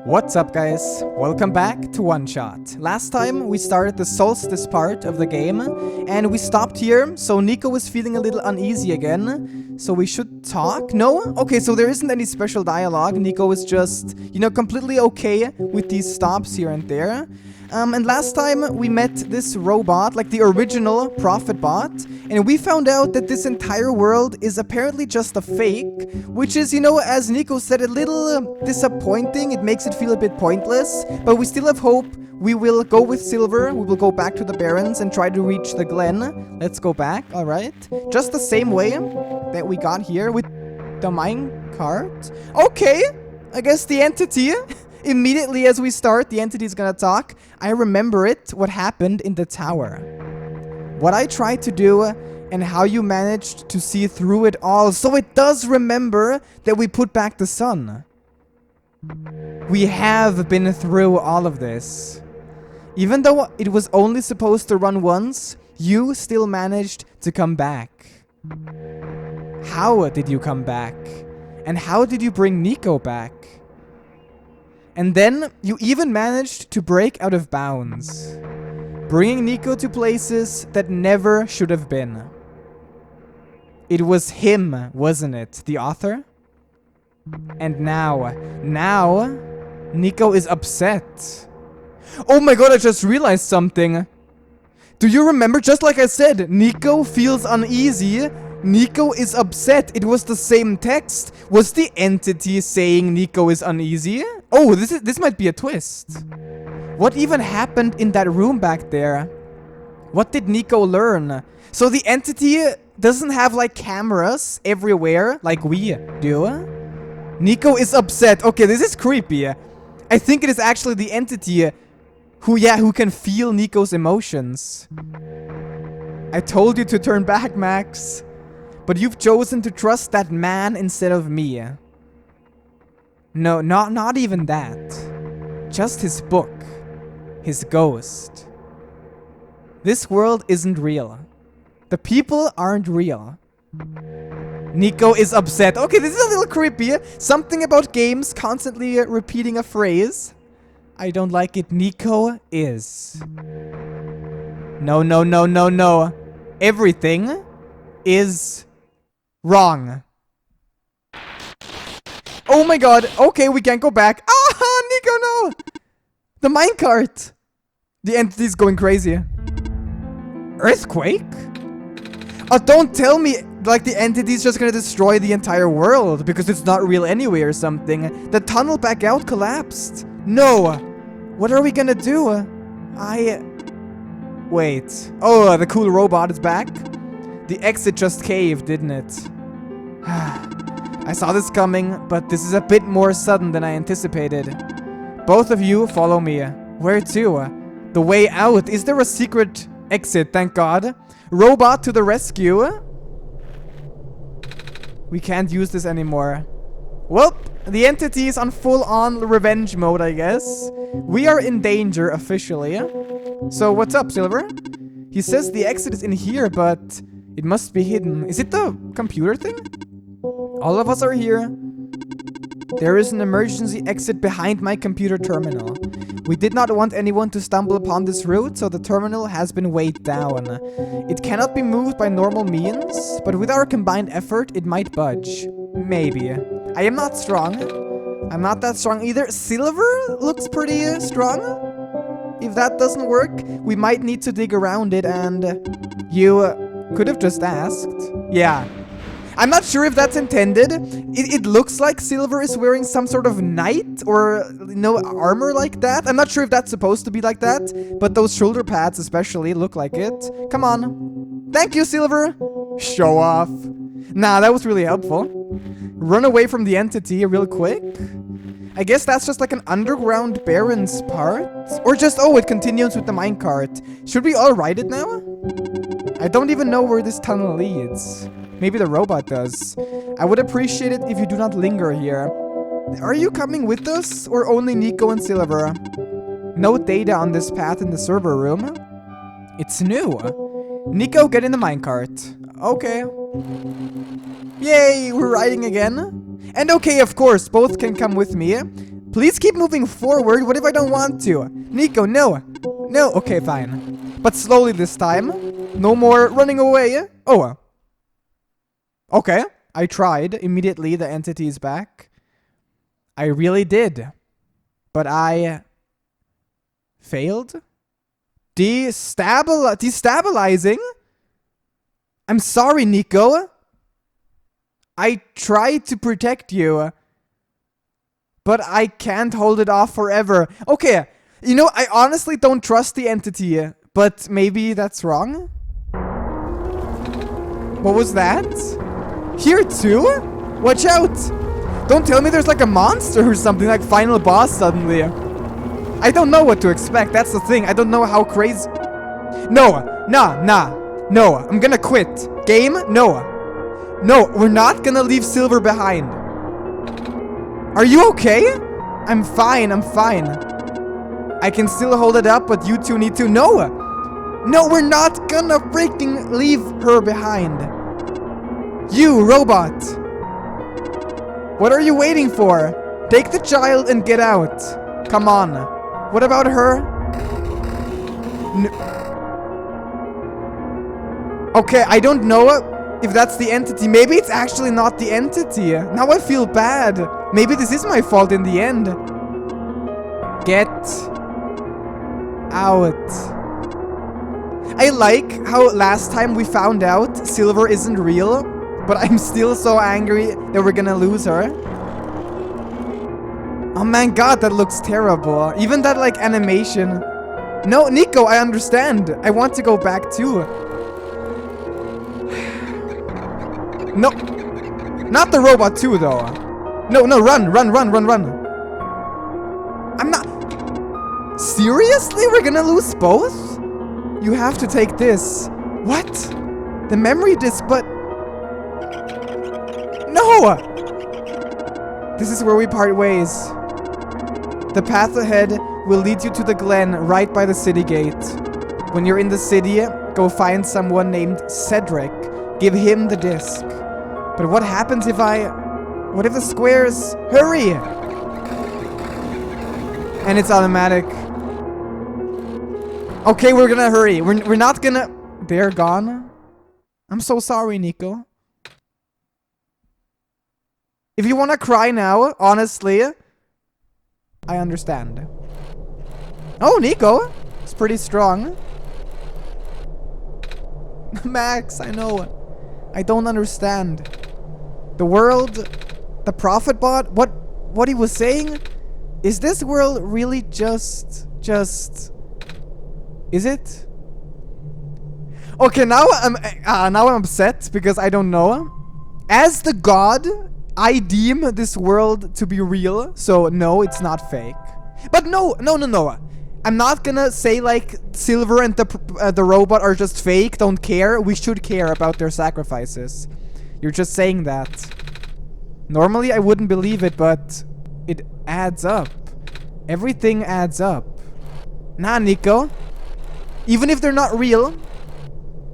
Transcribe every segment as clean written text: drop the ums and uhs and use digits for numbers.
What's up, guys? Welcome back to OneShot. Last time we started the solstice part of the game and we stopped here, so Nico was feeling a little uneasy again. So we should talk? No? Okay, so there isn't any special dialogue. Nico is just, completely okay with these stops here and there. And last time we met this robot, like the original Prophet bot, and we found out that this entire world is apparently just a fake, which is, as Nico said, a little disappointing. It makes it feel a bit pointless, but we still have hope. We will go with Silver, we will go back to the Barrens and try to reach the Glen. Let's go back, alright. Just the same way that we got here with the minecart. Okay, I guess the entity... Immediately as we start, the entity is gonna talk. I remember it, what happened in the tower. What I tried to do, and how you managed to see through it all. So it does remember that we put back the sun. We have been through all of this. Even though it was only supposed to run once, you still managed to come back. How did you come back? And how did you bring Nico back? And then, you even managed to break out of bounds, bringing Nico to places that never should have been. It was him, wasn't it? The author? And now, Nico is upset. Oh my god, I just realized something. Do you remember, just like I said, Nico feels uneasy. Nico is upset. It was the same text. Was the entity saying Nico is uneasy? Oh, this might be a twist. What even happened in that room back there? What did Nico learn? So the entity doesn't have like cameras everywhere like we do. Nico is upset. Okay, this is creepy. I think it is actually the entity who can feel Nico's emotions. I told you to turn back, Max. But you've chosen to trust that man instead of me. No, not even that. Just his book. His ghost. This world isn't real. The people aren't real. Nico is upset. Okay, this is a little creepy. Something about games constantly repeating a phrase. I don't like it. Nico is. No. Everything is wrong. Oh my god. Okay, we can't go back. Ah, Nico, no. The minecart. The entity's going crazy. Earthquake? Oh, don't tell me like the entity's just gonna destroy the entire world because it's not real anyway or something. The tunnel back out collapsed. No. What are we gonna do? Wait. Oh, the cool robot is back. The exit just caved, didn't it? I saw this coming, but this is a bit more sudden than I anticipated. Both of you follow me. Where to? The way out. Is there a secret exit? Thank God. Robot to the rescue. We can't use this anymore. Well, the entity is on full-on revenge mode, I guess. We are in danger officially. So what's up, Silver? He says the exit is in here, but it must be hidden. Is it the computer thing? All of us are here. There is an emergency exit behind my computer terminal. We did not want anyone to stumble upon this route, so the terminal has been weighed down. It cannot be moved by normal means, but with our combined effort, it might budge. Maybe. I am not strong. I'm not that strong either. Silver looks pretty strong. If that doesn't work, we might need to dig around it, and you could have just asked. Yeah. I'm not sure if that's intended. It looks like Silver is wearing some sort of knight or, armor like that. I'm not sure if that's supposed to be like that, but those shoulder pads especially look like it. Come on. Thank you, Silver. Show off. Nah, that was really helpful. Run away from the entity real quick. I guess that's just like an underground Barrens part. Or just, oh, it continues with the minecart. Should we all ride it now? I don't even know where this tunnel leads. Maybe the robot does. I would appreciate it if you do not linger here. Are you coming with us, or only Nico and Silver? No data on this path in the server room. It's new. Nico, get in the minecart. Okay. Yay, we're riding again. And okay, of course, both can come with me. Please keep moving forward. What if I don't want to? Nico, no. No, okay, fine. But slowly this time. No more running away. Oh. Okay, I tried. Immediately, the entity is back. I really did. But I failed? Destabilizing? I'm sorry, Nico. I tried to protect you. But I can't hold it off forever. Okay, you know, I honestly don't trust the entity. But maybe that's wrong? What was that? Here too? Watch out! Don't tell me there's like a monster or something, like final boss suddenly. I don't know what to expect, that's the thing. I don't know how crazy... No, no, I'm gonna quit. Game? No. No, we're not gonna leave Silver behind. Are you okay? I'm fine. I can still hold it up, but you two need to... No! No, we're not gonna freaking leave her behind. You, robot! What are you waiting for? Take the child and get out. Come on. What about her? Okay, I don't know if that's the entity. Maybe it's actually not the entity. Now I feel bad. Maybe this is my fault in the end. Get out. I like how last time we found out Silver isn't real, but I'm still so angry that we're gonna lose her. Oh man, God, that looks terrible. Even that, like, animation. No, Nico, I understand. I want to go back too. No. Not the robot too, though. No, run. I'm not... Seriously? We're gonna lose both? You have to take this. What? The memory disc, but... No! This is where we part ways. The path ahead will lead you to the glen right by the city gate. When you're in the city, go find someone named Cedric. Give him the disc. But what happens if I... What if the squares... Hurry! And it's automatic. Okay, we're gonna hurry. We're not gonna... They're gone? I'm so sorry, Nico. If you wanna cry now, honestly, I understand. Oh, Nico! It's pretty strong. Max, I know. I don't understand. The world... The prophet bot? What he was saying? Is this world really just... Is it? Okay, now I'm upset because I don't know. As the god, I deem this world to be real, so no, it's not fake. But no. I'm not gonna say like Silver and the robot are just fake, don't care. We should care about their sacrifices. You're just saying that. Normally I wouldn't believe it, but it adds up. Everything adds up. Nah, Nico. Even if they're not real,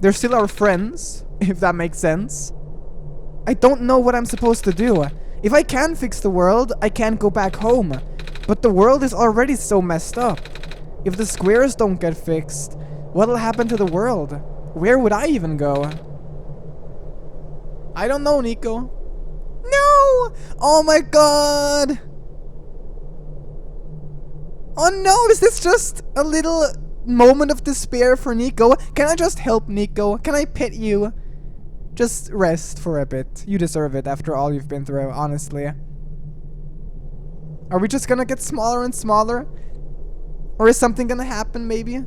they're still our friends, if that makes sense. I don't know what I'm supposed to do. If I can fix the world, I can't go back home. But the world is already so messed up. If the squares don't get fixed, what'll happen to the world? Where would I even go? I don't know, Nico. No! Oh my god! Oh no, is this just a little moment of despair for Nico? Can I just help Nico? Can I pet you? Just rest for a bit. You deserve it after all you've been through, honestly. Are we just gonna get smaller and smaller? Or is something gonna happen, maybe?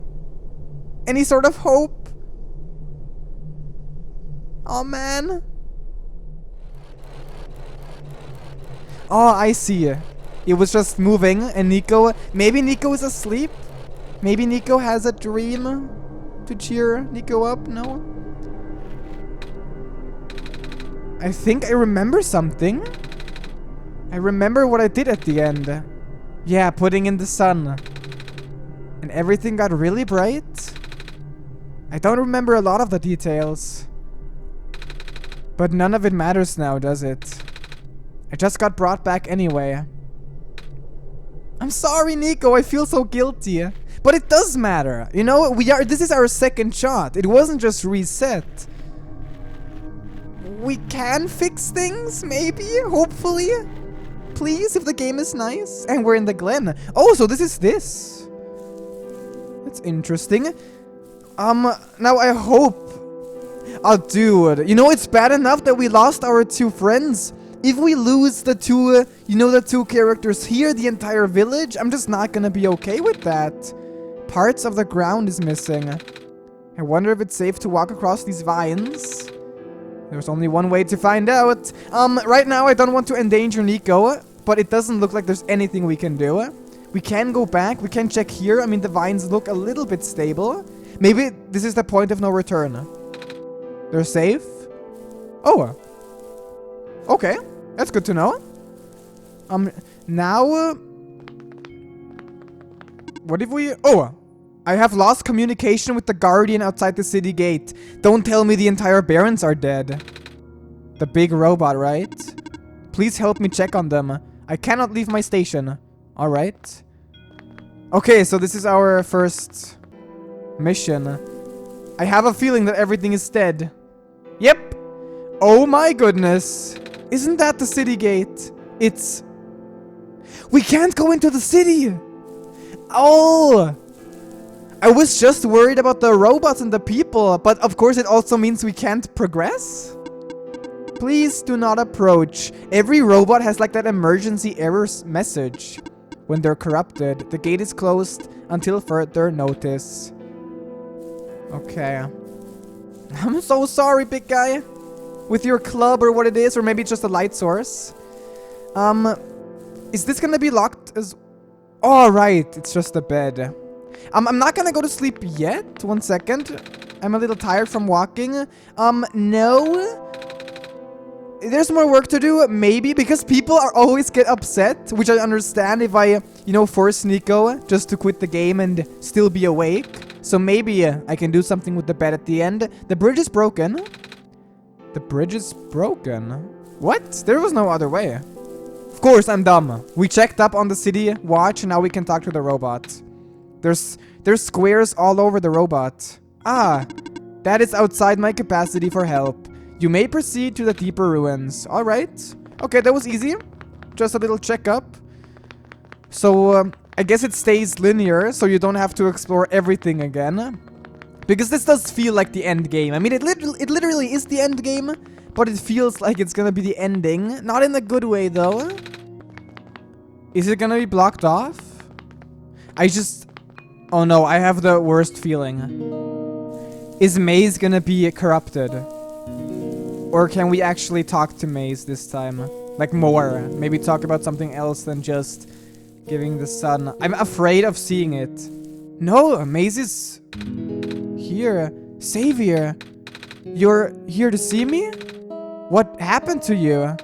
Any sort of hope? Oh, man. Oh, I see. It was just moving, and Nico... Maybe Nico is asleep? Maybe Nico has a dream to cheer Nico up? No? I think I remember something. I remember what I did at the end. Yeah, putting in the sun. And everything got really bright. I don't remember a lot of the details. But none of it matters now, does it? I just got brought back anyway. I'm sorry, Nico. I feel so guilty. But it does matter. You know, this is our second shot. It wasn't just reset. We can fix things, maybe? Hopefully? Please, if the game is nice. And we're in the Glen. Oh, so this is this. That's interesting. Now I hope... Oh, dude. You know, it's bad enough that we lost our 2 friends. If we lose the 2, the 2 characters here, the entire village, I'm just not gonna be okay with that. Parts of the ground is missing. I wonder if it's safe to walk across these vines. There's only one way to find out. Right now I don't want to endanger Nico, but it doesn't look like there's anything we can do. We can go back, we can check here. I mean, the vines look a little bit stable. Maybe this is the point of no return. They're safe? Oh. Okay, that's good to know. Now... what if we... Oh, I have lost communication with the guardian outside the city gate. Don't tell me the entire barons are dead. The big robot, right? Please help me check on them. I cannot leave my station. Alright. Okay, so this is our first mission. I have a feeling that everything is dead. Yep. Oh my goodness. Isn't that the city gate? It's... We can't go into the city! Oh! I was just worried about the robots and the people, but of course it also means we can't progress? Please do not approach. Every robot has like that emergency error message. When they're corrupted, the gate is closed until further notice. Okay. I'm so sorry, big guy. With your club or what it is, or maybe it's just a light source. Is this gonna be locked as... Oh, right. It's just a bed. I'm not gonna go to sleep yet. 1 second. I'm a little tired from walking. No. There's more work to do, maybe, because people always get upset, which I understand if I, force Nico just to quit the game and still be awake. So maybe I can do something with the bed at the end. The bridge is broken. The bridge is broken. What? There was no other way. Of course, I'm dumb. We checked up on the city watch, and now we can talk to the robot. There's squares all over the robot. Ah, that is outside my capacity for help. You may proceed to the deeper ruins. Alright. Okay, that was easy. Just a little checkup. So, I guess it stays linear, so you don't have to explore everything again. Because this does feel like the end game. I mean, it literally is the end game, but it feels like it's gonna be the ending. Not in a good way, though. Is it gonna be blocked off? Oh no, I have the worst feeling. Is Maze gonna be corrupted? Or can we actually talk to Maze this time? Like more. Maybe talk about something else than just giving the sun. I'm afraid of seeing it. No, Maze is here. Savior, you're here to see me? What happened to you?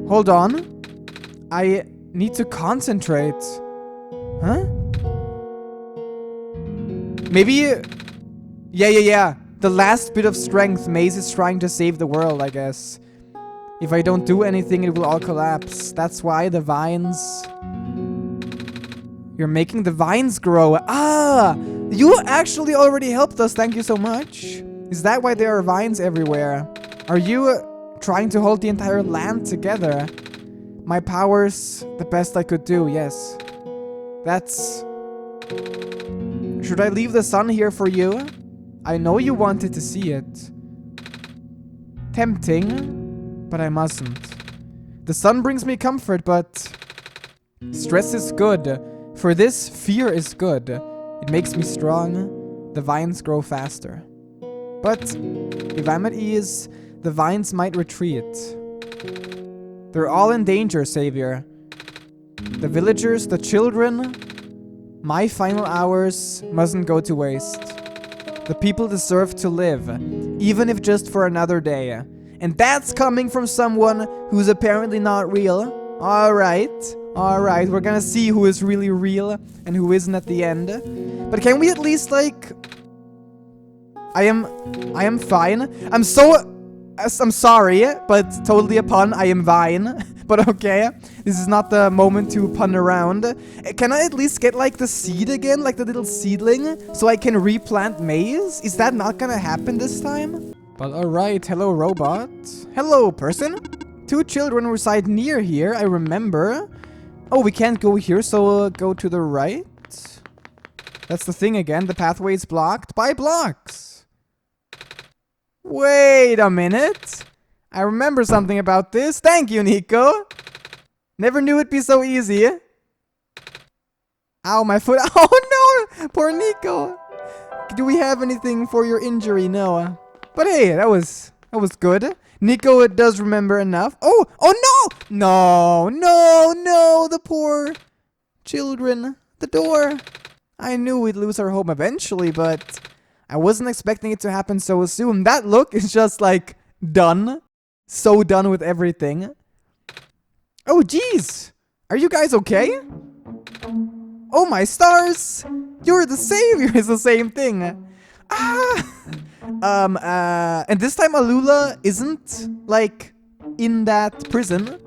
Hold on. I need to concentrate. Huh? Maybe... Yeah. The last bit of strength. Maze is trying to save the world, I guess. If I don't do anything, it will all collapse. That's why the vines... You're making the vines grow. Ah! You actually already helped us. Thank you so much. Is that why there are vines everywhere? Are you trying to hold the entire land together? My powers, the best I could do, yes. That's... Should I leave the sun here for you? I know you wanted to see it. Tempting, but I mustn't. The sun brings me comfort, but... Stress is good. For this, fear is good. It makes me strong. The vines grow faster. But if I'm at ease, the vines might retreat. They're all in danger, Savior. The villagers, the children. My final hours mustn't go to waste. The people deserve to live, even if just for another day. And that's coming from someone who's apparently not real. Alright, we're gonna see who is really real and who isn't at the end. But can we at least, like... I am fine. I'm sorry, but totally a pun. I am fine. But okay, this is not the moment to pun around. Can I at least get like the seed again, like the little seedling, so I can replant maize? Is that not gonna happen this time? But alright, hello robot. Hello person. 2 children reside near here, I remember. Oh, we can't go here, so go to the right. That's the thing again, the pathway is blocked by blocks. Wait a minute. I remember something about this. Thank you, Nico. Never knew it'd be so easy. Ow, my foot. Oh no! Poor Nico. Do we have anything for your injury? No. But hey, that was good. Nico does remember enough. Oh no! No, the poor children. The door. I knew we'd lose our home eventually, but I wasn't expecting it to happen so soon. That look is just like done. So done with everything. Oh jeez. Are you guys okay? Oh my stars. You're the savior is the same thing. And this time Alula isn't, like, in that prison.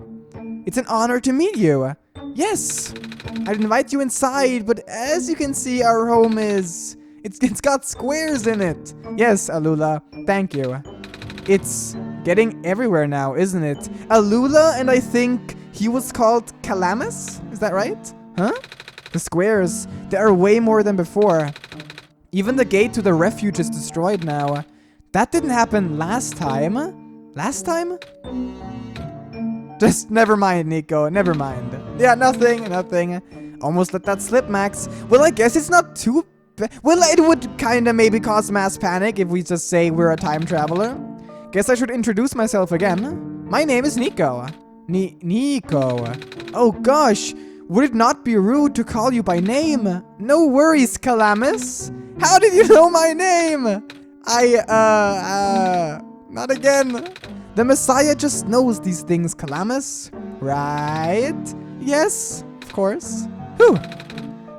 It's an honor to meet you. Yes, I'd invite you inside, but as you can see, our home is... It's got squares in it. Yes, Alula, thank you. It's getting everywhere now, isn't it? Alula, and I think he was called Calamus? Is that right? Huh? The squares, they are way more than before. Even the gate to the refuge is destroyed now. That didn't happen last time. Last time? Just never mind, Nico. Never mind. Yeah, nothing. Almost let that slip, Max. Well, I guess it's not too bad. Well, it would kind of maybe cause mass panic if we just say we're a time traveler. Guess I should introduce myself again. My name is Nico. Nico. Oh gosh. Would it not be rude to call you by name? No worries, Calamus. How did you know my name? Not again. The Messiah just knows these things, Calamus. Right? Yes, of course. Whew.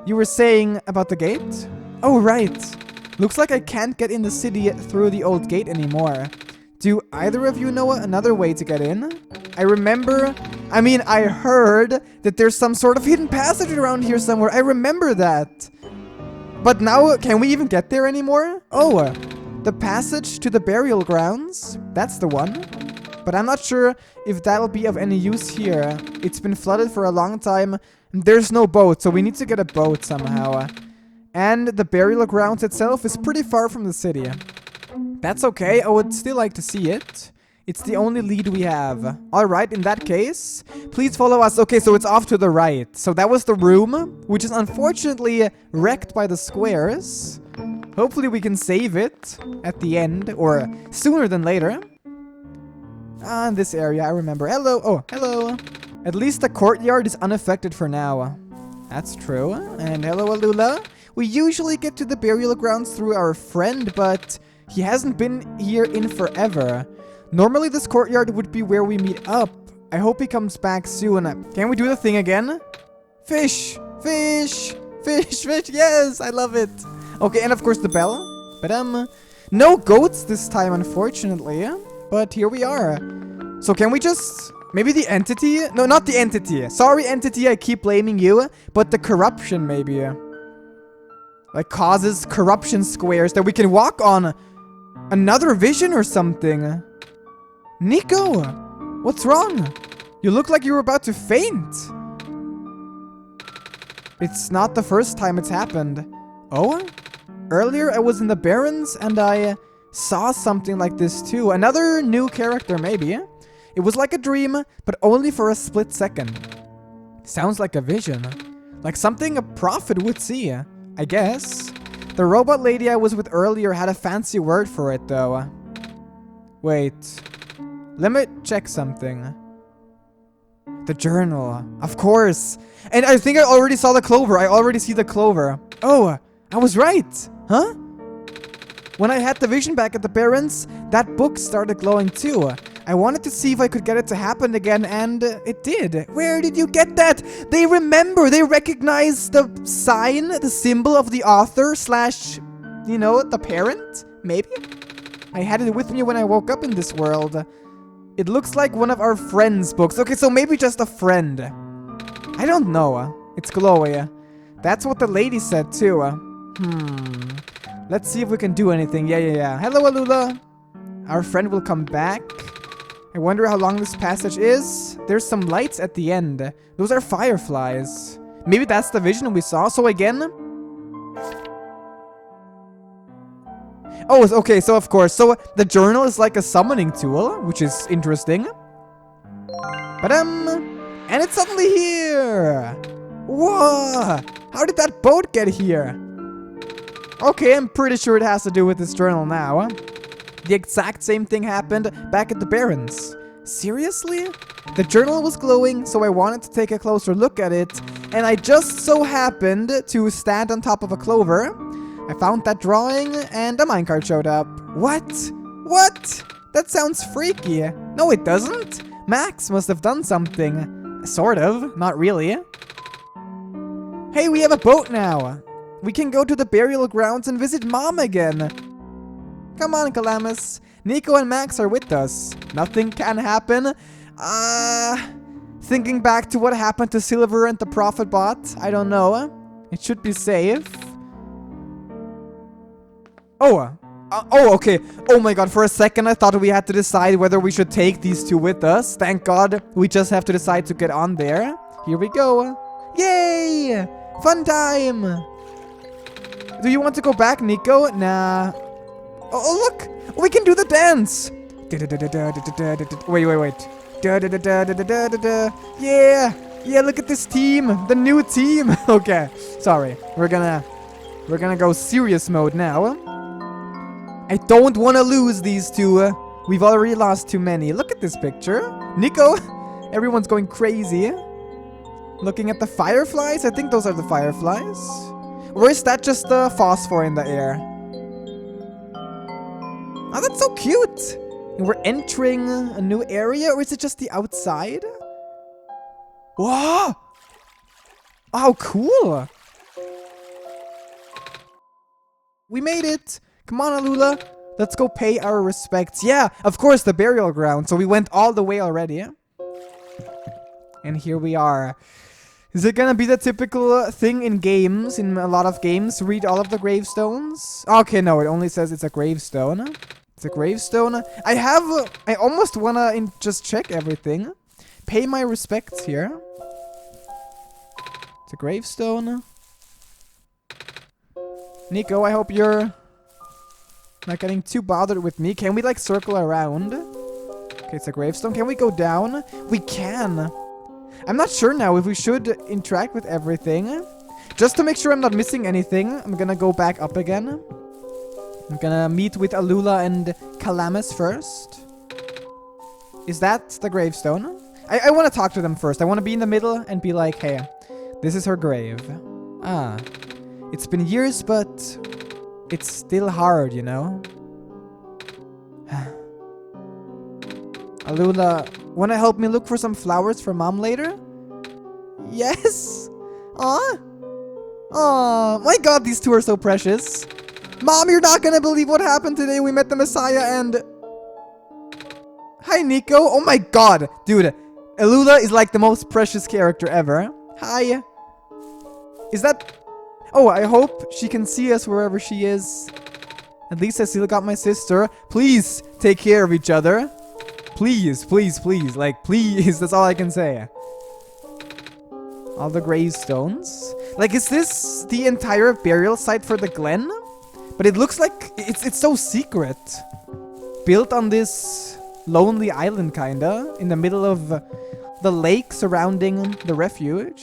You were saying about the gate? Oh, right. Looks like I can't get in the city through the old gate anymore. Do either of you know another way to get in? I heard that there's some sort of hidden passage around here somewhere. I remember that. But now, can we even get there anymore? Oh, the passage to the burial grounds. That's the one. But I'm not sure if that'll be of any use here. It's been flooded for a long time. And there's no boat, so we need to get a boat somehow. And the burial grounds itself is pretty far from the city. That's okay, I would still like to see it. It's the only lead we have. Alright, in that case, please follow us. Okay, so it's off to the right. So that was the room, which is unfortunately wrecked by the squares. Hopefully we can save it at the end, or sooner than later. In this area, I remember. Hello. Oh, hello. At least the courtyard is unaffected for now. That's true. And hello, Alula. We usually get to the burial grounds through our friend, but he hasn't been here in forever. Normally this courtyard would be where we meet up. I hope he comes back soon. Can we do the thing again? Fish! Fish! Fish! Fish! Yes! I love it! Okay, and of course the bell. But no goats this time, unfortunately. But here we are. So can we just... Maybe the entity? No, not the entity. Sorry, entity, I keep blaming you. But the corruption, maybe. Like, causes corruption squares that we can walk on. Another vision or something. Nico! What's wrong? You look like you were about to faint. It's not the first time it's happened. Oh? Earlier I was in the Barrens and I saw something like this too. Another new character, maybe. It was like a dream, but only for a split second. Sounds like a vision. Like something a prophet would see, I guess. The robot lady I was with earlier had a fancy word for it, though. Wait. Let me check something. The journal. Of course. And I think I already saw the clover. I already see the clover. Oh, I was right. Huh? When I had the vision back at the Barrens, that book started glowing too. I wanted to see if I could get it to happen again, and it did. Where did you get that? They remember. They recognize the sign, the symbol of the author slash, you know, the parent? Maybe? I had it with me when I woke up in this world. It looks like one of our friends' books. Okay, so maybe just a friend. I don't know. It's glowy. That's what the lady said too. Let's see if we can do anything. Yeah. Hello, Alula. Our friend will come back. I wonder how long this passage is. There's some lights at the end. Those are fireflies. Maybe that's the vision we saw. So again... Oh, okay, so of course. So the journal is like a summoning tool, which is interesting. And it's suddenly here! Whoa! How did that boat get here? Okay, I'm pretty sure it has to do with this journal now. The exact same thing happened back at the Barrens. Seriously? The journal was glowing, so I wanted to take a closer look at it, and I just so happened to stand on top of a clover. I found that drawing, and a minecart showed up. What? What? That sounds freaky. No, it doesn't. Max must have done something. Sort of. Not really. Hey, we have a boat now. We can go to the burial grounds and visit Mom again. Come on, Calamus. Nico and Max are with us. Nothing can happen. Thinking back to what happened to Silver and the Prophet Bot, I don't know. It should be safe. Oh, okay. Oh my god, for a second I thought we had to decide whether we should take these two with us. Thank god, we just have to decide to get on there. Here we go. Yay! Fun time! Do you want to go back, Nico? Nah. Oh, look! We can do the dance! Wait. Yeah, look at this team! The new team! Okay, sorry. We're gonna go serious mode now. I don't want to lose these two. We've already lost too many. Look at this picture. Nico! Everyone's going crazy. Looking at the fireflies? I think those are the fireflies. Or is that just the phosphor in the air? Oh, that's so cute! And we're entering a new area, or is it just the outside? Whoa! Oh, cool! We made it! Come on, Alula. Let's go pay our respects. Yeah, of course, the burial ground. So we went all the way already. And here we are. Is it gonna be the typical thing in games, in a lot of games, read all of the gravestones? Okay, no, it only says it's a gravestone. It's a gravestone. I almost wanna just check everything. Pay my respects here. It's a gravestone. Nico, I hope you're not getting too bothered with me. Can we like circle around? Okay, it's a gravestone. Can we go down? We can. I'm not sure now if we should interact with everything. Just to make sure I'm not missing anything, I'm gonna go back up again. I'm gonna meet with Alula and Calamus first. Is that the gravestone? I want to talk to them first. I want to be in the middle and be like, hey, this is her grave. Ah, it's been years, but it's still hard, you know? Alula, wanna help me look for some flowers for Mom later? Yes! Aw! Aw, my god, these two are so precious. Mom, you're not gonna believe what happened today. We met the Messiah and... Hi, Nico. Oh my god. Dude, Alula is like the most precious character ever. Hi. Is that... Oh, I hope she can see us wherever she is. At least I still got my sister. Please take care of each other. Please, please, please. Like, please. That's all I can say. All the gravestones. Like, is this the entire burial site for the Glen? But it looks like it's so secret. Built on this lonely island, kinda. In the middle of the lake surrounding the refuge.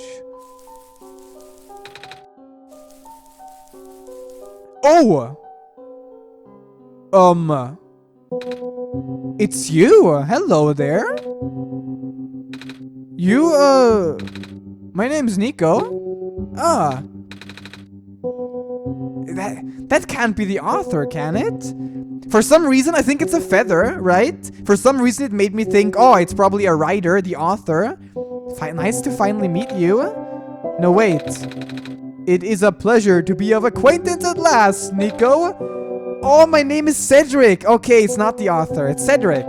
Oh! It's you! Hello there! You, my name's Nico. Ah. That can't be the author, can it? For some reason, I think it's a feather, right? For some reason, it made me think, oh, it's probably a writer, the author. Nice to finally meet you. No, wait. It is a pleasure to be of acquaintance at last, Nico. Oh, my name is Cedric. Okay, it's not the author. It's Cedric.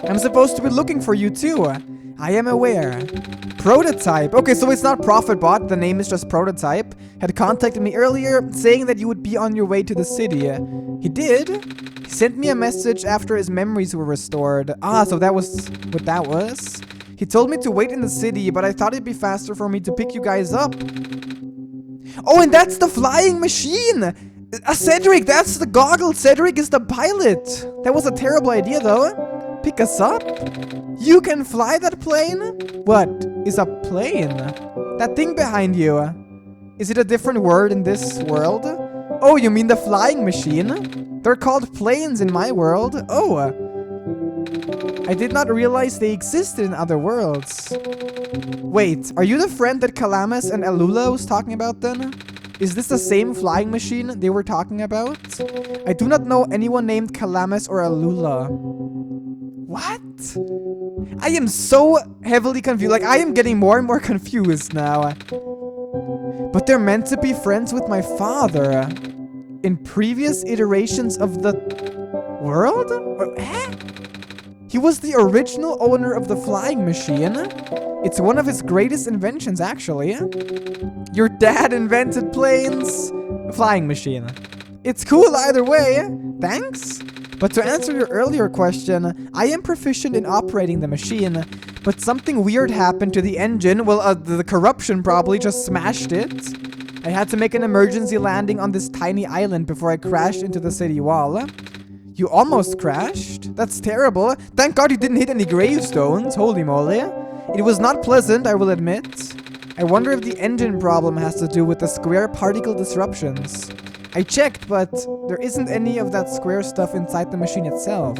I'm supposed to be looking for you too. I am aware. Prototype. Okay, so it's not Profitbot. The name is just Prototype. Had contacted me earlier saying that you would be on your way to the city. He did. He sent me a message after his memories were restored. Ah, so that was what that was. He told me to wait in the city, but I thought it'd be faster for me to pick you guys up. Oh, and that's the flying machine! Cedric, that's the goggle. Cedric is the pilot. That was a terrible idea, though. Pick us up? You can fly that plane? What is a plane? That thing behind you. Is it a different word in this world? Oh, you mean the flying machine? They're called planes in my world. Oh. I did not realize they existed in other worlds. Wait, are you the friend that Calamus and Alula was talking about then? Is this the same flying machine they were talking about? I do not know anyone named Calamus or Alula. What? I am so heavily confused. Like, I am getting more and more confused now. But they're meant to be friends with my father. In previous iterations of the world? He was the original owner of the flying machine. It's one of his greatest inventions, actually. Your dad invented planes. A flying machine. It's cool either way. Thanks. But to answer your earlier question, I am proficient in operating the machine. But something weird happened to the engine. Well, the corruption probably just smashed it. I had to make an emergency landing on this tiny island before I crashed into the city wall. You almost crashed? That's terrible. Thank God you didn't hit any gravestones. Holy moly. It was not pleasant, I will admit. I wonder if the engine problem has to do with the square particle disruptions. I checked, but there isn't any of that square stuff inside the machine itself.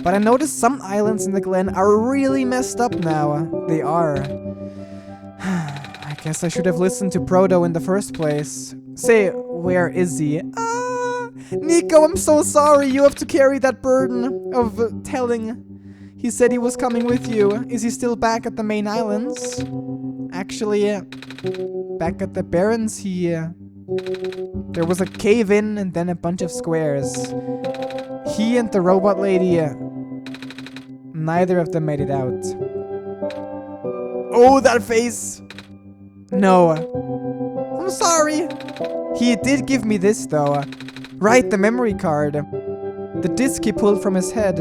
But I noticed some islands in the glen are really messed up now. They are. I guess I should have listened to Proto in the first place. Say, where is he? Nico, I'm so sorry you have to carry that burden of telling. He said he was coming with you. Is he still back at the main islands? Actually, back at the Barrens, there was a cave-in and then a bunch of squares. He and the robot lady, neither of them made it out. Oh, that face! No. I'm sorry. He did give me this, though. Right, the memory card. The disc he pulled from his head.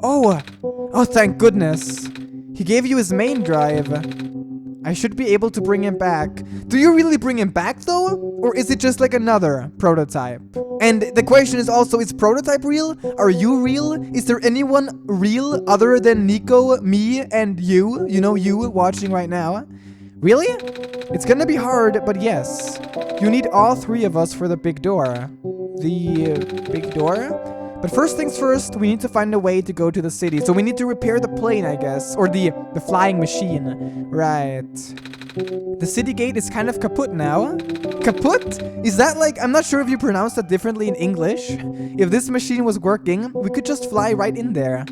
Oh, thank goodness. He gave you his main drive. I should be able to bring him back. Do you really bring him back, though? Or is it just like another prototype? And the question is also, is Prototype real? Are you real? Is there anyone real other than Nico, me, and you? You know, you watching right now. Really? It's gonna be hard, but yes. You need all three of us for the big door. The big door? But first things first, we need to find a way to go to the city. So we need to repair the plane, I guess. Or the flying machine. Right. The city gate is kind of kaput now. Kaput? Is that like... I'm not sure if you pronounce that differently in English. If this machine was working, we could just fly right in there.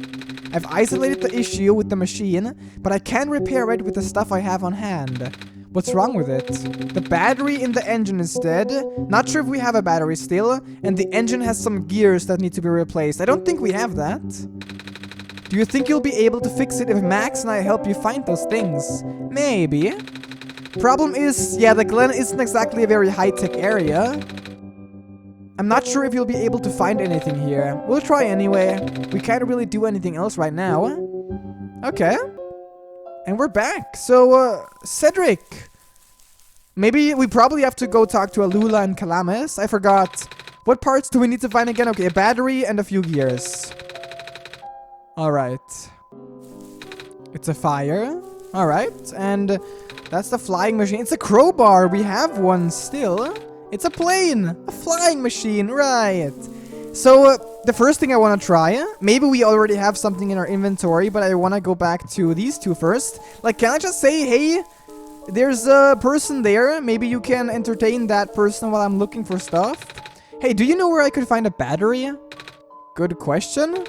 I've isolated the issue with the machine, but I can repair it with the stuff I have on hand. What's wrong with it? The battery in the engine is dead. Not sure if we have a battery still. And the engine has some gears that need to be replaced. I don't think we have that. Do you think you'll be able to fix it if Max and I help you find those things? Maybe. Problem is, yeah, the glen isn't exactly a very high-tech area. I'm not sure if you'll be able to find anything here. We'll try anyway. We can't really do anything else right now. Okay. And we're back. So, Cedric. Maybe we probably have to go talk to Alula and Calamus. I forgot. What parts do we need to find again? Okay, a battery and a few gears. Alright. It's a fire. Alright. And that's the flying machine. It's a crowbar. We have one still. It's a plane. A flying machine. Right. So, the first thing I want to try, maybe we already have something in our inventory, but I want to go back to these two first. Like, can I just say, hey, there's a person there. Maybe you can entertain that person while I'm looking for stuff. Hey, do you know where I could find a battery? Good question.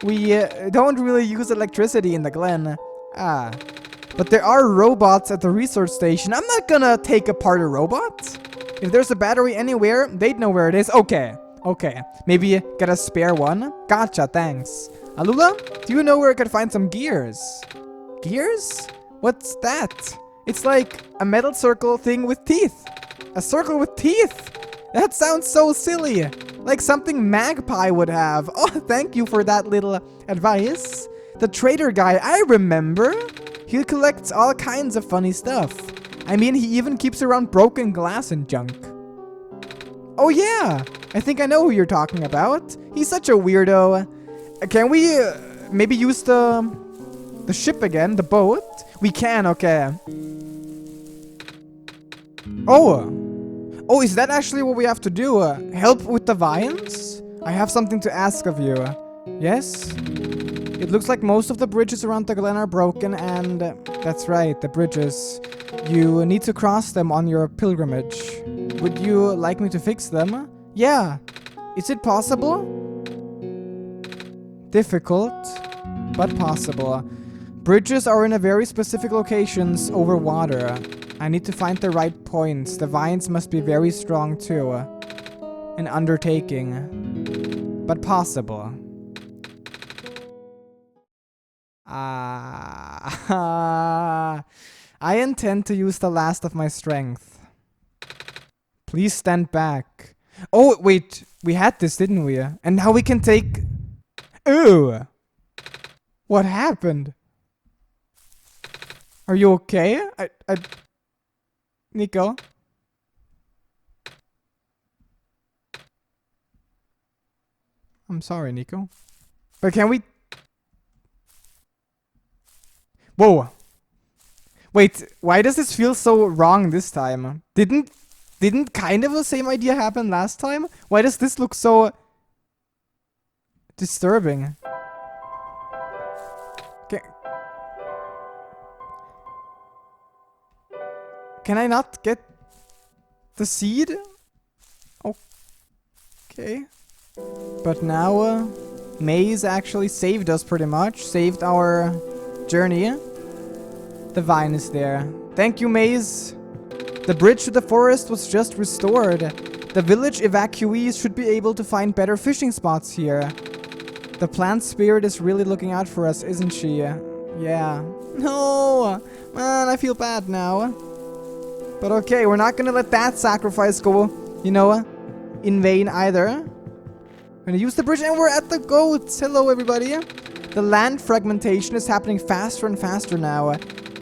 We don't really use electricity in the glen. But there are robots at the research station. I'm not gonna take apart a robot. If there's a battery anywhere, they'd know where it is. Okay. Okay. Maybe get a spare one. Gotcha, thanks. Alula, do you know where I could find some gears? Gears? What's that? It's like a metal circle thing with teeth. A circle with teeth? That sounds so silly. Like something Magpie would have. Oh, thank you for that little advice. The trader guy, I remember. He collects all kinds of funny stuff. I mean, he even keeps around broken glass and junk. Oh yeah, I think I know who you're talking about. He's such a weirdo. Can we maybe use the ship again, the boat? We can, okay. Oh, is that actually what we have to do? Help with the vines? I have something to ask of you. Yes? It looks like most of the bridges around the glen are broken and... that's right, the bridges. You need to cross them on your pilgrimage. Would you like me to fix them? Yeah. Is it possible? Difficult, but possible. Bridges are in a very specific locations over water. I need to find the right points. The vines must be very strong too. An undertaking, but possible. I intend to use the last of my strength. Please stand back. Oh, wait. We had this, didn't we? And now we can take... Ew. What happened? Are you okay? Nico? I'm sorry, Nico. But can we... Whoa. Wait, why does this feel so wrong this time? Didn't kind of the same idea happen last time? Why does this look so disturbing? Can I not get the seed? Okay. But now Maze actually saved us pretty much. Saved our journey. The vine is there. Thank you, Maze. The bridge to the forest was just restored. The village evacuees should be able to find better fishing spots here. The plant spirit is really looking out for us, isn't she? Yeah. No! Man, I feel bad now. But okay, we're not gonna let that sacrifice go, you know, in vain either. We're gonna use the bridge and we're at the goats. Hello, everybody. The land fragmentation is happening faster and faster now.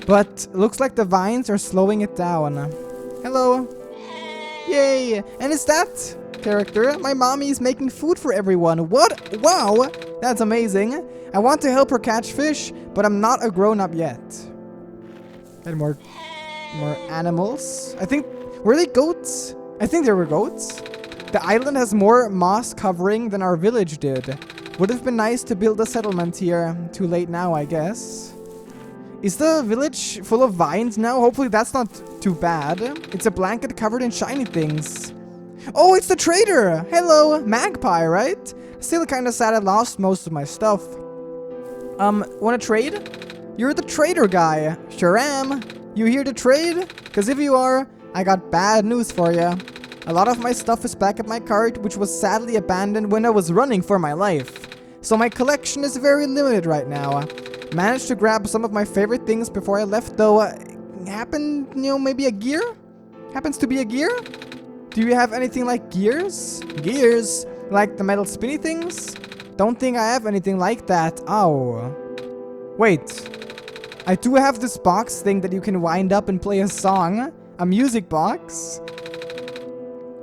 But looks like the vines are slowing it down. Hello. Yay. And is that character? My mommy is making food for everyone. What? Wow. That's amazing. I want to help her catch fish, but I'm not a grown-up yet. And more animals. I think... Were they goats? I think they were goats. The island has more moss covering than our village did. Would have been nice to build a settlement here. Too late now, I guess. Is the village full of vines now? Hopefully that's not too bad. It's a blanket covered in shiny things. Oh, it's the trader! Hello, Magpie, right? Still kinda sad I lost most of my stuff. Wanna trade? You're the trader guy. Sure am. You here to trade? Cause if you are, I got bad news for you. A lot of my stuff is back at my cart, which was sadly abandoned when I was running for my life. So my collection is very limited right now. Managed to grab some of my favorite things before I left, though. Happened, you know, maybe a gear? Happens to be a gear? Do you have anything like gears? Gears? Like the metal spinny things? Don't think I have anything like that. Oh. Wait. I do have this box thing that you can wind up and play a song. A music box.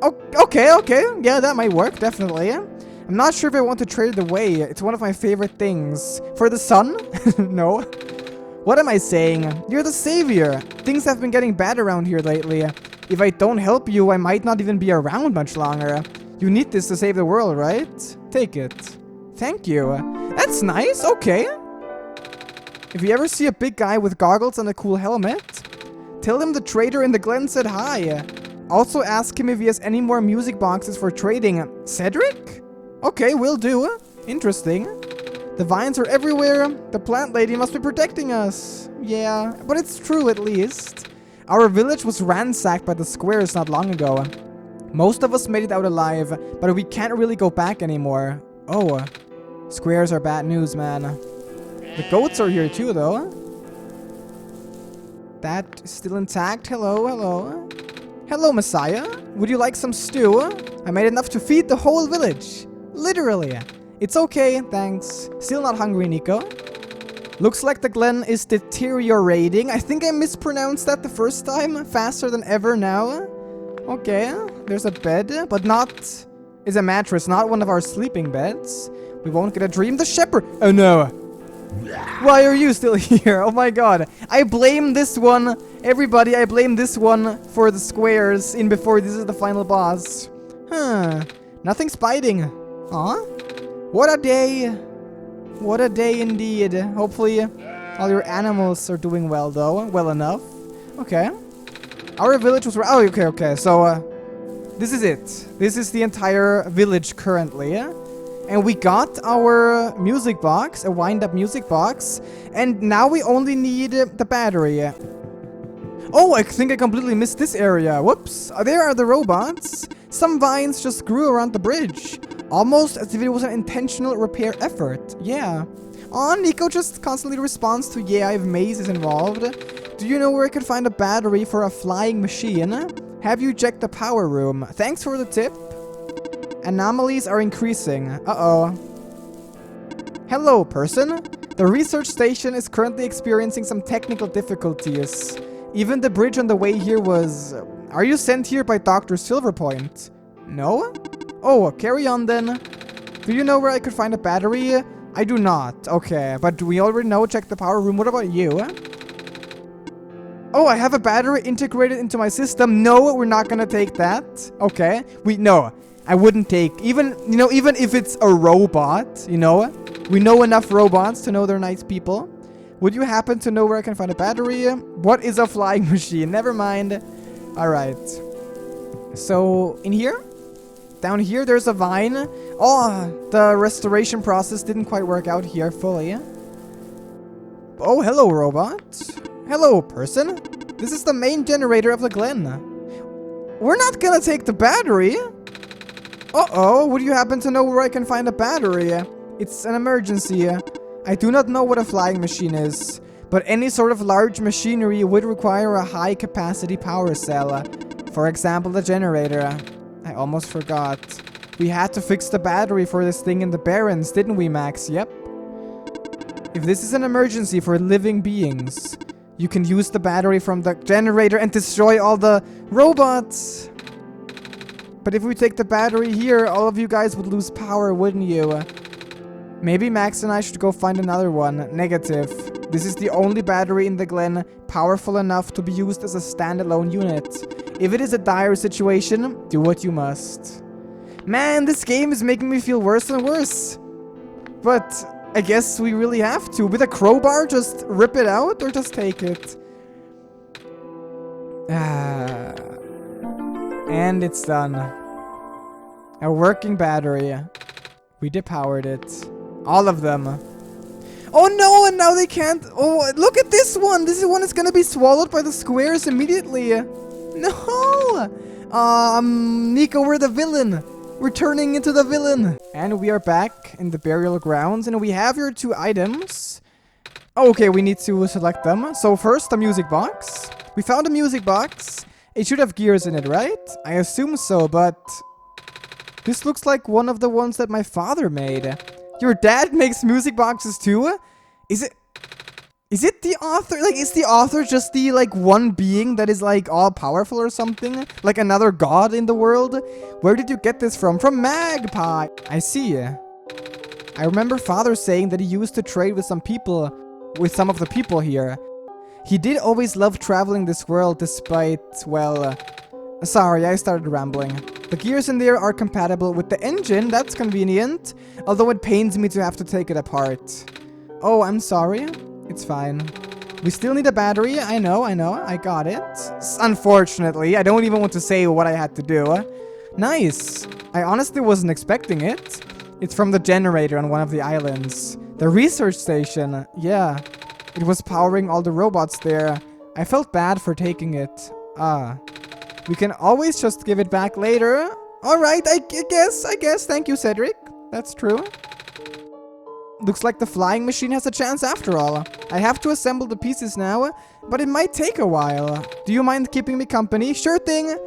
Oh, okay. Yeah, that might work, definitely. I'm not sure if I want to trade it away. It's one of my favorite things. For the sun? No. What am I saying? You're the savior. Things have been getting bad around here lately. If I don't help you, I might not even be around much longer. You need this to save the world, right? Take it. Thank you. That's nice, okay. If you ever see a big guy with goggles and a cool helmet, tell him the trader in the glen said hi. Also ask him if he has any more music boxes for trading. Cedric? Okay, will do. Interesting. The vines are everywhere. The plant lady must be protecting us. Yeah, but it's true at least. Our village was ransacked by the squares not long ago. Most of us made it out alive, but we can't really go back anymore. Oh. Squares are bad news, man. The goats are here too, though. That is still intact. Hello, hello. Hello, Messiah. Would you like some stew? I made enough to feed the whole village. Literally. It's okay, thanks. Still not hungry, Nico. Looks like the glen is deteriorating. I think I mispronounced that the first time. Faster than ever now. Okay, there's a bed, but not... It's a mattress, not one of our sleeping beds. We won't get a dream. The shepherd... Oh no. Why are you still here? Oh my god. I blame this one. Everybody, I blame this one for the squares in before this is the final boss. Huh. Nothing's biting. Huh? What a day. What a day indeed. Hopefully all your animals are doing well though. Well enough. Okay. Our village was... Oh, okay. So, this is it. This is the entire village currently. And we got our music box, a wind-up music box. And now we only need the battery. Oh, I think I completely missed this area. Whoops. There are the robots. Some vines just grew around the bridge. Almost as if it was an intentional repair effort. Yeah. Aw, Nico just constantly responds to, yeah, if Maze is involved. Do you know where I could find a battery for a flying machine? Have you checked the power room? Thanks for the tip. Anomalies are increasing. Uh-oh. Hello, person. The research station is currently experiencing some technical difficulties. Even the bridge on the way here was... Are you sent here by Dr. Silverpoint? No? Oh, carry on then. Do you know where I could find a battery? I do not. Okay, but we already know. Check the power room. What about you? Oh, I have a battery integrated into my system. No, we're not gonna take that. Okay. No, I wouldn't take... Even if it's a robot, we know enough robots to know they're nice people. Would you happen to know where I can find a battery? What is a flying machine? Never mind. Alright. So, in here? Down here, there's a vine. Oh, the restoration process didn't quite work out here fully. Oh, hello, robot. Hello, person. This is the main generator of the glen. We're not gonna take the battery. Uh-oh, would you happen to know where I can find a battery? It's an emergency. I do not know what a flying machine is, but any sort of large machinery would require a high-capacity power cell. For example, the generator. I almost forgot. We had to fix the battery for this thing in the Barrens, didn't we, Max? Yep. If this is an emergency for living beings, you can use the battery from the generator and destroy all the robots. But if we take the battery here, all of you guys would lose power, wouldn't you? Maybe Max and I should go find another one. Negative. This is the only battery in the glen powerful enough to be used as a standalone unit. If it is a dire situation, do what you must. Man, this game is making me feel worse and worse. But I guess we really have to. With a crowbar, just rip it out or just take it. And it's done. A working battery. We depowered it. All of them. Oh no, and now they can't. Oh, look at this one. This one is gonna be swallowed by the squares immediately. No! Nico, we're the villain. We're turning into the villain. And we are back in the burial grounds, and we have your 2 items. Oh, okay, we need to select them. So first, the music box. We found a music box. It should have gears in it, right? I assume so, but... This looks like one of the ones that my father made. Your dad makes music boxes too? Is it the author? Like, is the author just the, like, one being that is, like, all-powerful or something? Like another god in the world? Where did you get this from? From Magpie! I see. I remember father saying that he used to trade with some of the people here. He did always love traveling this world despite, well... sorry, I started rambling. The gears in there are compatible with the engine, that's convenient. Although it pains me to have to take it apart. Oh, I'm sorry. It's fine. We still need a battery. I know. I got it. Unfortunately, I don't even want to say what I had to do. Nice. I honestly wasn't expecting it. It's from the generator on one of the islands. The research station. Yeah. It was powering all the robots there. I felt bad for taking it. We can always just give it back later. Alright, I guess. Thank you, Cedric. That's true. looks like the flying machine has a chance after all. I have to assemble the pieces now, but it might take a while. Do you mind keeping me company? Sure thing.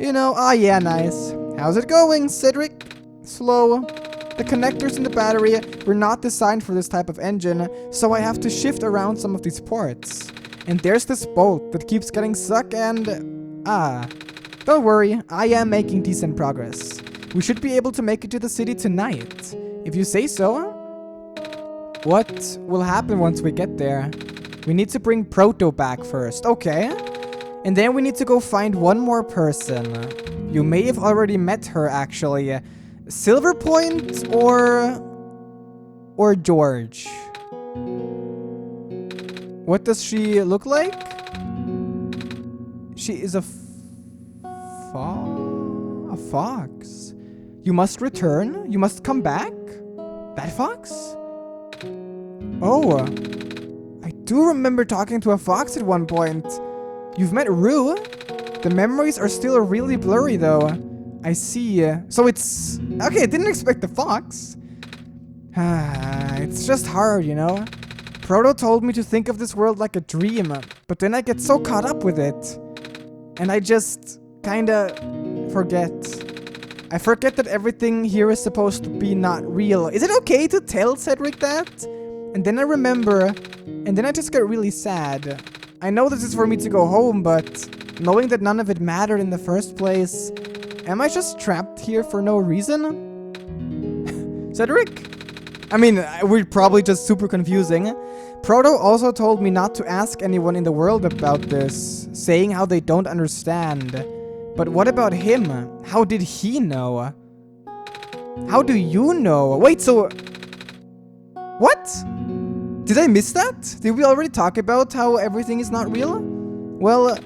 You know, yeah, nice. How's it going, Cedric? Slow. The connectors in the battery were not designed for this type of engine, so I have to shift around some of these ports. And there's this bolt that keeps getting stuck and... Don't worry, I am making decent progress. We should be able to make it to the city tonight. If you say so. What will happen once we get there? We need to bring Proto back first. Okay. And then we need to go find one more person. You may have already met her, actually. Silverpoint or George? What does she look like? She is a fox. You must return. You must come back. That fox? Oh, I do remember talking to a fox at one point. You've met Rue? The memories are still really blurry though. I see. So it's... Okay, I didn't expect the fox. It's just hard, you know? Proto told me to think of this world like a dream, but then I get so caught up with it. And I just kinda forget. I forget that everything here is supposed to be not real. Is it okay to tell Cedric that? And then I remember, and then I just get really sad. I know this is for me to go home, but knowing that none of it mattered in the first place, am I just trapped here for no reason? Cedric? I mean, we're probably just super confusing. Proto also told me not to ask anyone in the world about this, saying how they don't understand. But what about him? How did he know? How do you know? Wait, so... What? Did I miss that? Did we already talk about how everything is not real? Well,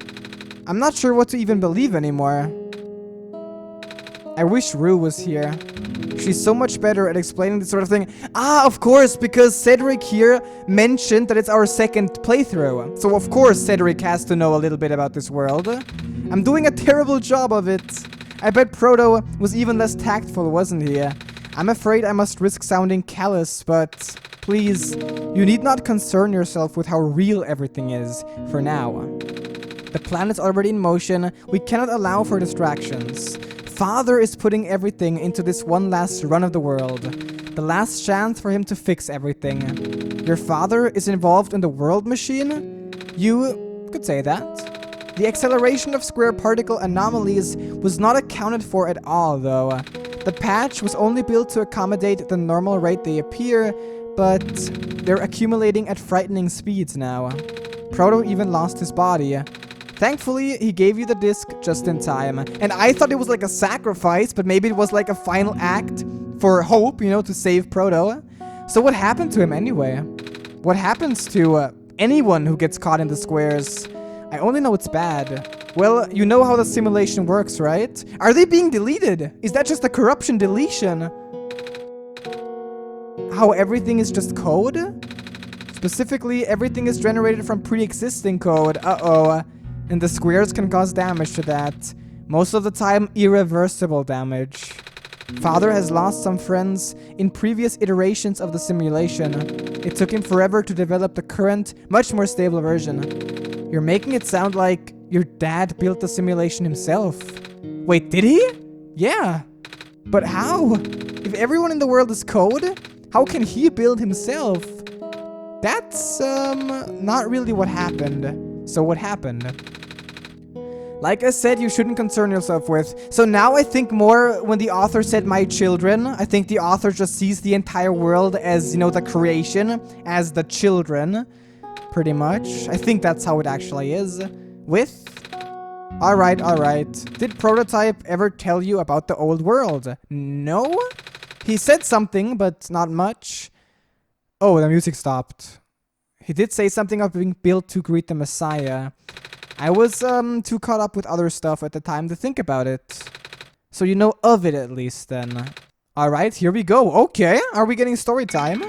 I'm not sure what to even believe anymore. I wish Rue was here. She's so much better at explaining this sort of thing. Of course, because Cedric here mentioned that it's our second playthrough. So of course Cedric has to know a little bit about this world. I'm doing a terrible job of it. I bet Proto was even less tactful, wasn't he? I'm afraid I must risk sounding callous, but please, you need not concern yourself with how real everything is for now. The plan is already in motion. We cannot allow for distractions. Father is putting everything into this one last run of the world. The last chance for him to fix everything. Your father is involved in the world machine? You could say that. The acceleration of square particle anomalies was not accounted for at all, though. The patch was only built to accommodate the normal rate they appear, but they're accumulating at frightening speeds now. Proto even lost his body. Thankfully, he gave you the disc just in time. And I thought it was like a sacrifice, but maybe it was like a final act for hope, you know, to save Proto. So what happened to him anyway? What happens to anyone who gets caught in the squares? I only know it's bad. Well, you know how the simulation works, right? Are they being deleted? Is that just a corruption deletion? How everything is just code? Specifically, everything is generated from pre-existing code. Uh-oh. And the squares can cause damage to that. Most of the time, irreversible damage. Father has lost some friends in previous iterations of the simulation. It took him forever to develop the current, much more stable version. You're making it sound like your dad built the simulation himself. Wait, did he? Yeah. But how? If everyone in the world is code, how can he build himself? That's, not really what happened. So what happened? Like I said, you shouldn't concern yourself with. So now I think more when the author said my children, I think the author just sees the entire world as, you know, the creation, as the children, pretty much. I think that's how it actually is. With? Alright. Did Prototype ever tell you about the old world? No? He said something, but not much. Oh, the music stopped. He did say something of being built to greet the Messiah. I was too caught up with other stuff at the time to think about it. So you know of it at least then. Alright, here we go. Okay, are we getting story time?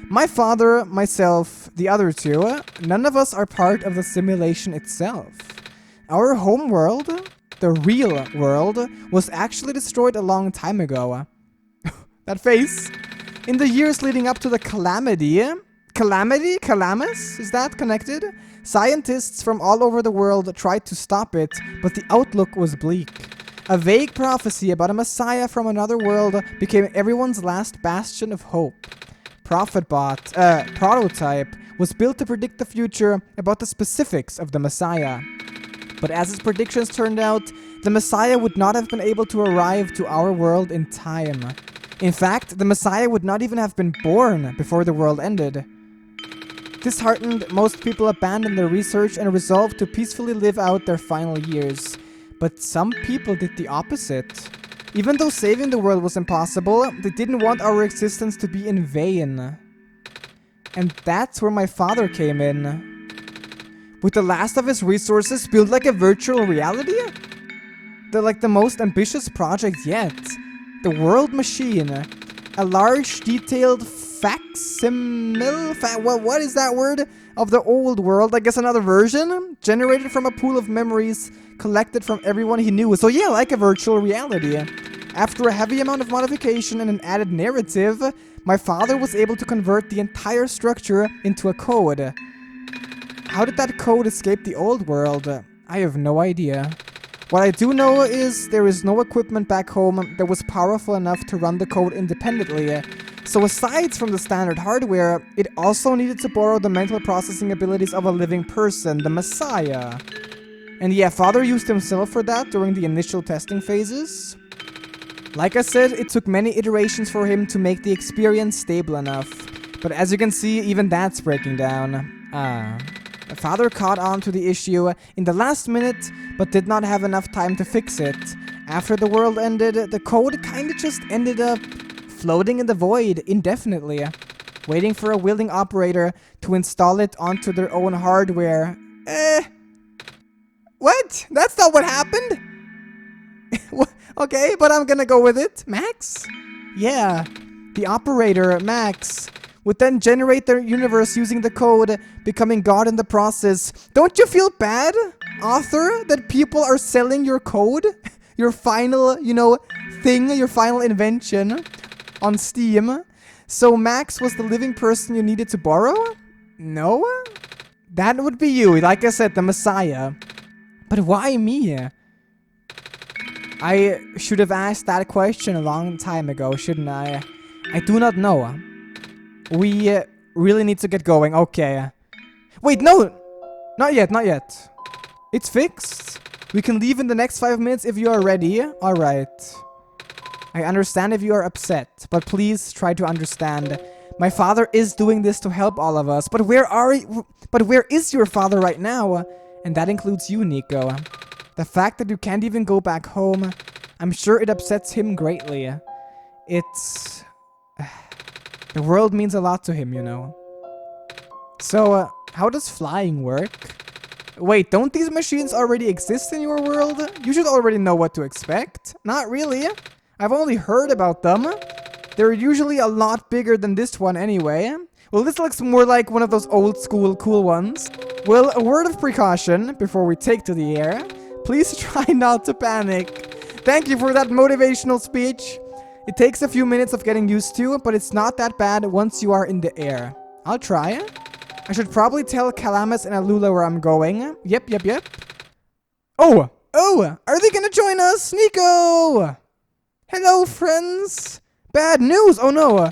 My father, myself, the other two, none of us are part of the simulation itself. Our home world, the real world, was actually destroyed a long time ago. That face. In the years leading up to the Calamus? Is that connected? Scientists from all over the world tried to stop it, but the outlook was bleak. A vague prophecy about a messiah from another world became everyone's last bastion of hope. Prototype was built to predict the future about the specifics of the messiah. But as his predictions turned out, the messiah would not have been able to arrive to our world in time. In fact, the messiah would not even have been born before the world ended. Disheartened, most people abandoned their research and resolved to peacefully live out their final years. But some people did the opposite. Even though saving the world was impossible, they didn't want our existence to be in vain. And that's where my father came in. With the last of his resources, build like a virtual reality? The most ambitious project yet. The World Machine. A large, detailed facsimile? What is that word? Of the old world. I guess another version? Generated from a pool of memories collected from everyone he knew. So yeah, like a virtual reality. After a heavy amount of modification and an added narrative, my father was able to convert the entire structure into a code. How did that code escape the old world? I have no idea. What I do know is there is no equipment back home that was powerful enough to run the code independently. So aside from the standard hardware, it also needed to borrow the mental processing abilities of a living person, the Messiah. And yeah, father used himself for that during the initial testing phases. Like I said, it took many iterations for him to make the experience stable enough. But as you can see, even that's breaking down. Father caught on to the issue in the last minute, but did not have enough time to fix it. After the world ended, the code kinda just ended up floating in the void indefinitely, waiting for a willing operator to install it onto their own hardware. What? That's not what happened? Okay, but I'm gonna go with it. Max? Yeah, the operator, Max, would then generate their universe using the code, becoming God in the process. Don't you feel bad, author, that people are selling your code? Your final, thing, your final invention on Steam? So Max was the living person you needed to borrow? No? That would be you, like I said, the Messiah. But why me? I should have asked that question a long time ago, shouldn't I? I do not know. We really need to get going. Okay. Wait, no! Not yet, not yet. It's fixed. We can leave in the next 5 minutes if you are ready. Alright. I understand if you are upset, but please try to understand. My father is doing this to help all of us, but where is your father right now? And that includes you, Nico. The fact that you can't even go back home, I'm sure it upsets him greatly. It's... the world means a lot to him, So, how does flying work? Wait, don't these machines already exist in your world? You should already know what to expect. Not really. I've only heard about them. They're usually a lot bigger than this one anyway. Well, this looks more like one of those old school cool ones. Well, a word of precaution before we take to the air. Please try not to panic. Thank you for that motivational speech. It takes a few minutes of getting used to, but it's not that bad once you are in the air. I'll try. I should probably tell Calamus and Alula where I'm going. Yep. Oh, are they gonna join us? Nico! Hello, friends. Bad news. Oh no.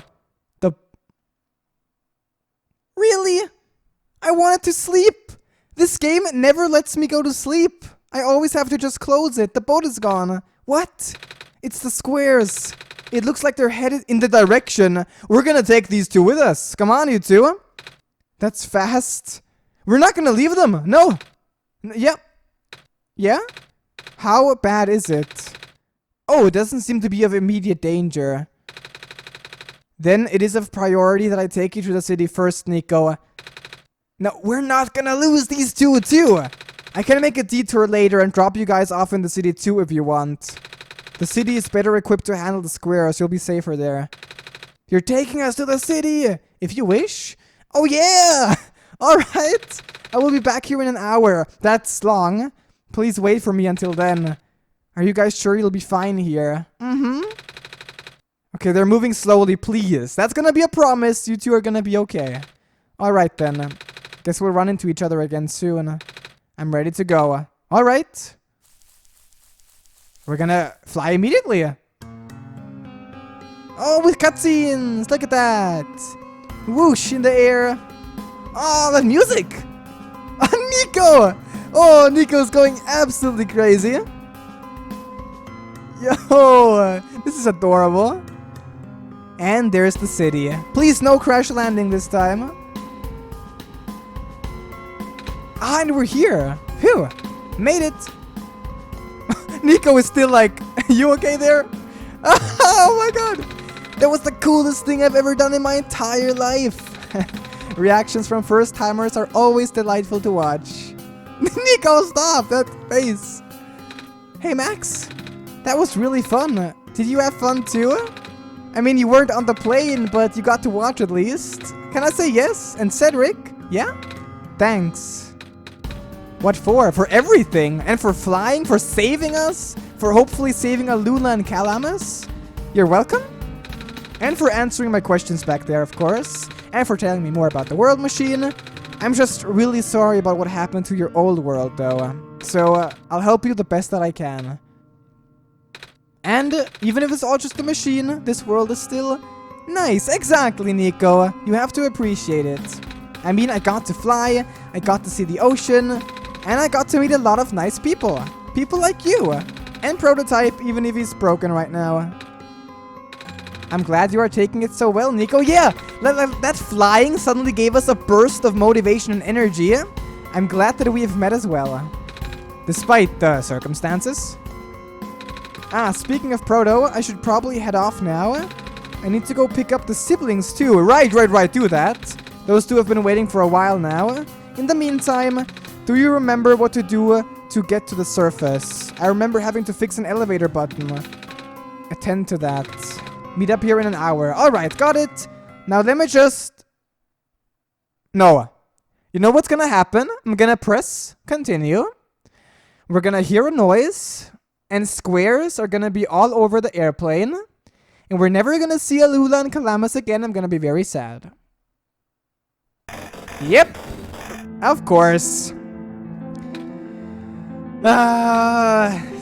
Really? I wanted to sleep. This game never lets me go to sleep. I always have to just close it. The boat is gone. What? It's the squares. It looks like they're headed in the direction. We're gonna take these two with us. Come on, you two. That's fast. We're not gonna leave them. No. Yep. Yeah? How bad is it? Oh, it doesn't seem to be of immediate danger. Then it is of priority that I take you to the city first, Nico. No, we're not gonna lose these two too. I can make a detour later and drop you guys off in the city too if you want. The city is better equipped to handle the squares. You'll be safer there. You're taking us to the city, if you wish. Oh yeah! Alright. I will be back here in an hour. That's long. Please wait for me until then. Are you guys sure you'll be fine here? Mm-hmm. Okay, they're moving slowly, please. That's gonna be a promise. You two are gonna be okay. Alright then. Guess we'll run into each other again soon. I'm ready to go. Alright. We're gonna fly immediately. Oh, with cutscenes! Look at that! Whoosh in the air. Oh, that music! Nico! Oh, Nico's going absolutely crazy. Yo, this is adorable. And there's the city. Please, no crash landing this time. Ah, and we're here. Phew, made it. Nico is still like, you okay there? Oh my god. That was the coolest thing I've ever done in my entire life. Reactions from first timers are always delightful to watch. Nico, stop that face. Hey Max, that was really fun. Did you have fun too? I mean, you weren't on the plane, but you got to watch at least. Can I say yes? And Cedric? Yeah? Thanks. What for? For everything. And for flying, for saving us, for hopefully saving Alula and Calamus. You're welcome. And for answering my questions back there, of course. And for telling me more about the world machine. I'm just really sorry about what happened to your old world, though. So, I'll help you the best that I can. And even if it's all just a machine, this world is still nice. Exactly, Nico. You have to appreciate it. I mean, I got to fly, I got to see the ocean, and I got to meet a lot of nice people. People like you. And Prototype, even if he's broken right now. I'm glad you are taking it so well, Nico. Yeah, that flying suddenly gave us a burst of motivation and energy. I'm glad that we have met as well. Despite the circumstances. Ah, speaking of Proto, I should probably head off now. I need to go pick up the siblings too. Right, do that. Those two have been waiting for a while now. In the meantime, do you remember what to do to get to the surface? I remember having to fix an elevator button. Attend to that. Meet up here in an hour. Alright, got it. Now let me just... No. You know what's gonna happen? I'm gonna press continue. We're gonna hear a noise. And squares are gonna be all over the airplane. And we're never gonna see Alula and Calamus again. I'm gonna be very sad. Yep. Of course.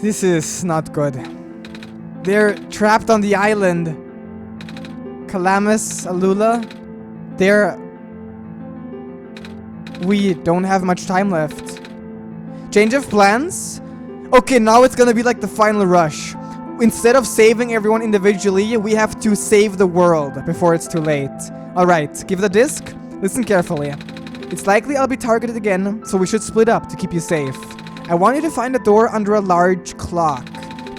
This is not good. They're trapped on the island. Calamus, Alula. We don't have much time left. Change of plans? Okay, now it's gonna be like the final rush. Instead of saving everyone individually, we have to save the world before it's too late. Alright, give the disc. Listen carefully. It's likely I'll be targeted again, so we should split up to keep you safe. I want you to find a door under a large clock.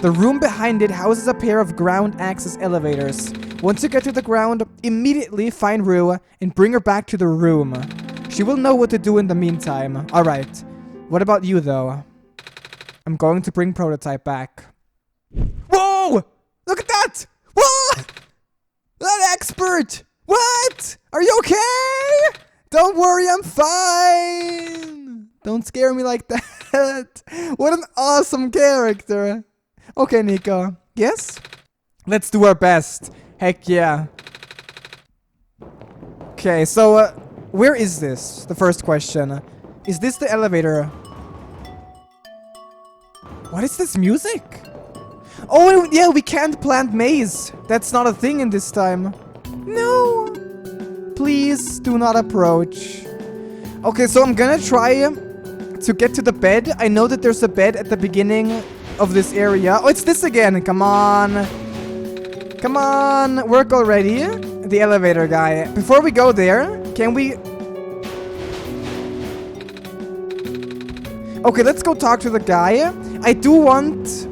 The room behind it houses a pair of ground access elevators. Once you get to the ground, immediately find Rue and bring her back to the room. She will know what to do in the meantime. Alright. What about you, though? I'm going to bring Prototype back. Whoa! Look at that! What? That expert! What? Are you okay? Don't worry, I'm fine! Don't scare me like that. What an awesome character. Okay, Nico. Yes? Let's do our best. Heck yeah. Okay, so, where is this? The first question. Is this the elevator? What is this music? Oh, yeah, we can't plant maize. That's not a thing in this time. No. Please do not approach. Okay, so I'm gonna try to get to the bed. I know that there's a bed at the beginning of this area. Oh, it's this again. Come on. Come on. Work already. The elevator guy. Before we go there, can we... Okay, let's go talk to the guy. I do want...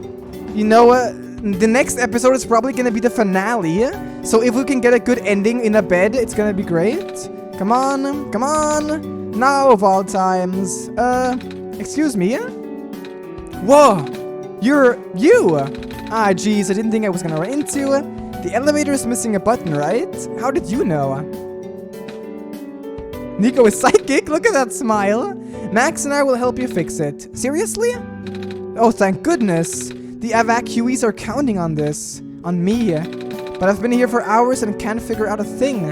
You know, the next episode is probably gonna be the finale. So if we can get a good ending in a bed, it's gonna be great. Come on. Come on. Now of all times. Excuse me? Whoa. You're you. Ah, jeez. I didn't think I was gonna run into. The elevator is missing a button, right? How did you know? Nico is psychic. Look at that smile. Max and I will help you fix it. Seriously? Oh, thank goodness. The evacuees are counting on this. On me. But I've been here for hours and can't figure out a thing.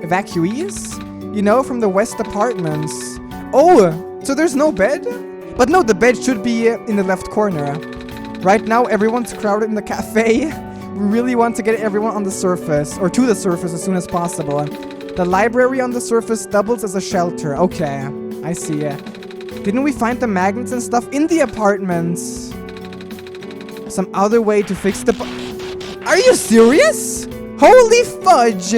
Evacuees? You know, from the west apartments. Oh, so there's no bed? But no, the bed should be in the left corner. Right now, everyone's crowded in the cafe. We really want to get everyone on the surface, or to the surface as soon as possible. The library on the surface doubles as a shelter. Okay, I see. Didn't we find the magnets and stuff in the apartments? Some other way to fix the... Are you serious? Holy fudge!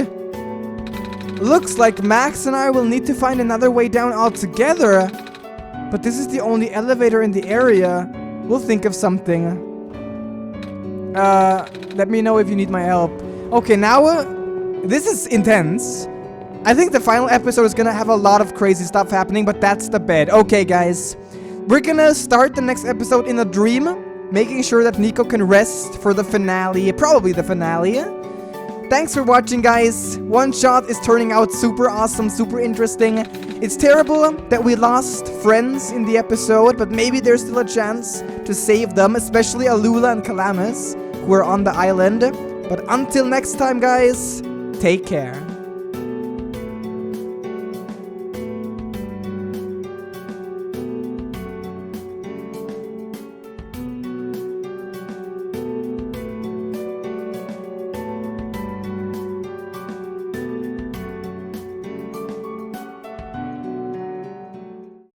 Looks like Max and I will need to find another way down altogether. But this is the only elevator in the area. We'll think of something. Let me know if you need my help. Okay, now, this is intense. I think the final episode is gonna have a lot of crazy stuff happening, but that's the bed. Okay, guys. We're gonna start the next episode in a dream, making sure that Nico can rest for the finale, probably the finale. Thanks for watching, guys. One Shot is turning out super awesome, super interesting. It's terrible that we lost friends in the episode, but maybe there's still a chance to save them, especially Alula and Calamus, who are on the island. But until next time, guys, take care.